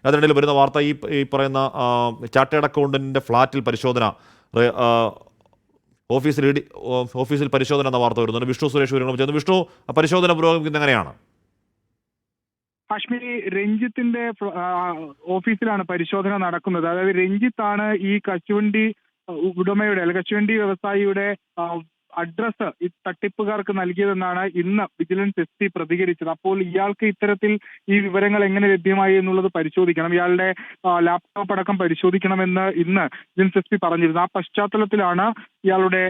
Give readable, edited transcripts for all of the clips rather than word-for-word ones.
അതിനിടയിൽ വരുന്ന വാർത്ത ഈ പറയുന്ന ചാർട്ടേഡ് അക്കൗണ്ടന്റിന്റെ ഫ്ളാറ്റിൽ പരിശോധന, ഓഫീസിൽ പരിശോധന എന്ന വാർത്ത വരുന്നുണ്ട്. വിഷ്ണു സുരേഷ് വിവരങ്ങൾ ചെയ്യുന്നു. വിഷ്ണു, പരിശോധന പുരോഗമിക്കുന്നത് എങ്ങനെയാണ്? കാശ്മീരി രഞ്ജിത്തിന്റെ ഓഫീസിലാണ് പരിശോധന നടക്കുന്നത്. അതായത് രഞ്ജിത്താണ് ഈ കശുവണ്ടി ഉടമയുടെ അല്ലെങ്കിൽ കശുവണ്ടി വ്യവസായിയുടെ അഡ്രസ്സ് ഈ തട്ടിപ്പുകാർക്ക് നൽകിയതെന്നാണ് ഇന്ന് വിജിലൻസ് SP പ്രതികരിച്ചത്. അപ്പോൾ ഇയാൾക്ക് ഇത്തരത്തിൽ ഈ വിവരങ്ങൾ എങ്ങനെ ലഭ്യമായി എന്നുള്ളത് പരിശോധിക്കണം, ഇയാളുടെ ലാപ്ടോപ്പ് അടക്കം പരിശോധിക്കണമെന്ന് ഇന്ന് വിജിലൻസ് SP പറഞ്ഞിരുന്നു. ആ പശ്ചാത്തലത്തിലാണ് ഇയാളുടെ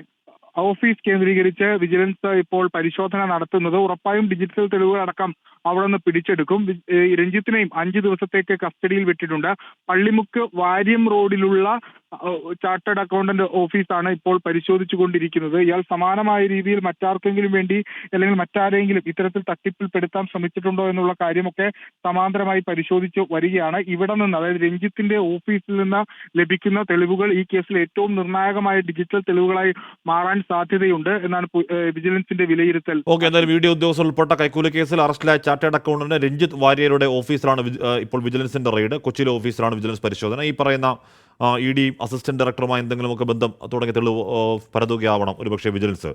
ഓഫീസ് കേന്ദ്രീകരിച്ച് വിജിലൻസ് ഇപ്പോൾ പരിശോധന നടത്തുന്നത്. ഉറപ്പായും ഡിജിറ്റൽ തെളിവുകളടക്കം അവിടെ നിന്ന് പിടിച്ചെടുക്കും. രഞ്ജിത്തിനെയും 5 ദിവസത്തേക്ക് കസ്റ്റഡിയിൽ വിട്ടിട്ടുണ്ട്. പള്ളിമുക്ക് വാര്യം റോഡിലുള്ള ചാർട്ടേഡ് അക്കൗണ്ടന്റ് ഓഫീസാണ് ഇപ്പോൾ പരിശോധിച്ചു കൊണ്ടിരിക്കുന്നത്. ഇയാൾ സമാനമായ രീതിയിൽ മറ്റാർക്കെങ്കിലും വേണ്ടി അല്ലെങ്കിൽ മറ്റാരെങ്കിലും ഇത്തരത്തിൽ തട്ടിപ്പിൽ പെടുത്താൻ ശ്രമിച്ചിട്ടുണ്ടോ എന്നുള്ള കാര്യമൊക്കെ സമാന്തരമായി പരിശോധിച്ചു വരികയാണ്. ഇവിടെ നിന്ന്, അതായത് രഞ്ജിത്തിന്റെ ഓഫീസിൽ നിന്ന് ലഭിക്കുന്ന തെളിവുകൾ ഈ കേസിൽ ഏറ്റവും നിർണായകമായ ഡിജിറ്റൽ തെളിവുകളായി മാറാൻ സാധ്യതയുണ്ട് എന്നാണ് വിജിലൻസിന്റെ വിലയിരുത്തൽ. എന്തായാലും വീഡിയോ ഉദ്യോഗസ്ഥർ ഉൾപ്പെട്ട കൈക്കൂലി കേസിൽ അറസ്റ്റിലായ ചാർട്ടേഡ് അക്കൗണ്ടന്റ് രഞ്ജിത്ത് വാര്യരുടെ ഓഫീസിലാണ് ഇപ്പോൾ വിജിലൻസിന്റെ റെയ്ഡ്. കൊച്ചിയിലെ ഓഫീസിലാണ് വിജിലൻസ് പരിശോധന. ഈ പറയുന്ന ED അസിസ്റ്റന്റ് ഡയറക്ടറുമായി എന്തെങ്കിലുമൊക്കെ ബന്ധം തുടങ്ങിയ തെളിവ് പരതുകയാവണം ഒരുപക്ഷെ വിജിലൻസ്.